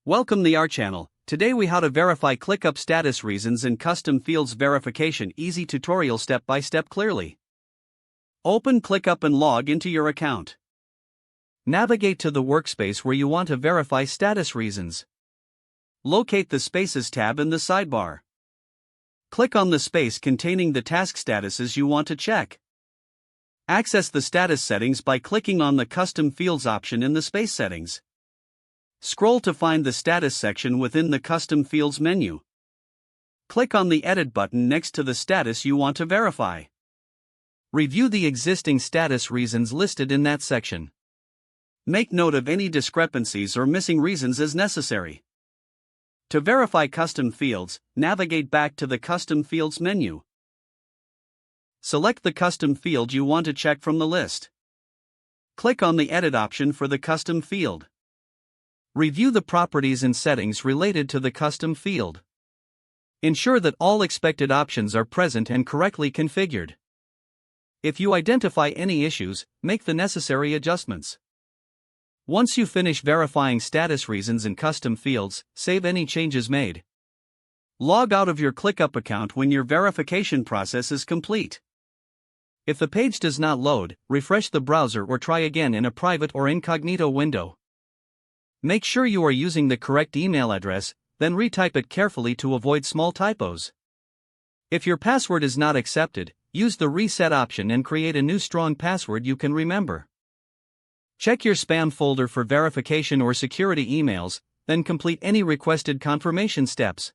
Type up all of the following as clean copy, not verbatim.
Welcome to our channel. Today we how to verify ClickUp status reasons and custom fields verification easy tutorial step by step clearly. Open ClickUp and log into your account. Navigate to the workspace where you want to verify status reasons. Locate the Spaces tab in the sidebar. Click on the space containing the task statuses you want to check. Access the status settings by clicking on the Custom Fields option in the Space settings. Scroll to find the Status section within the Custom Fields menu. Click on the Edit button next to the status you want to verify. Review the existing status reasons listed in that section. Make note of any discrepancies or missing reasons as necessary. To verify custom fields, navigate back to the Custom Fields menu. Select the custom field you want to check from the list. Click on the Edit option for the custom field. Review the properties and settings related to the custom field. Ensure that all expected options are present and correctly configured. If you identify any issues, make the necessary adjustments. Once you finish verifying status reasons and custom fields, save any changes made. Log out of your ClickUp account when your verification process is complete. If the page does not load, refresh the browser or try again in a private or incognito window. Make sure you are using the correct email address, then retype it carefully to avoid small typos. If your password is not accepted, use the reset option and create a new strong password you can remember. Check your spam folder for verification or security emails, then complete any requested confirmation steps.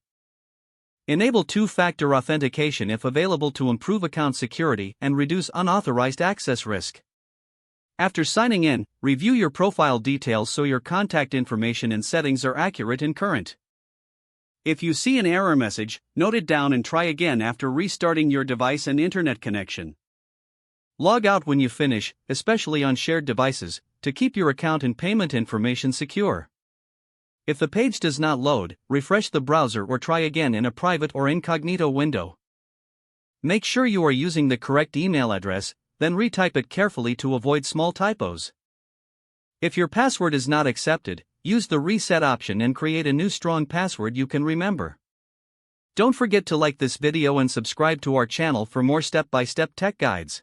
Enable two-factor authentication if available to improve account security and reduce unauthorized access risk. After signing in, review your profile details so your contact information and settings are accurate and current. If you see an error message, note it down and try again after restarting your device and internet connection. Log out when you finish, especially on shared devices, to keep your account and payment information secure. If the page does not load, refresh the browser or try again in a private or incognito window. Make sure you are using the correct email address, then retype it carefully to avoid small typos. If your password is not accepted, use the reset option and create a new strong password you can remember. Don't forget to like this video and subscribe to our channel for more step-by-step tech guides.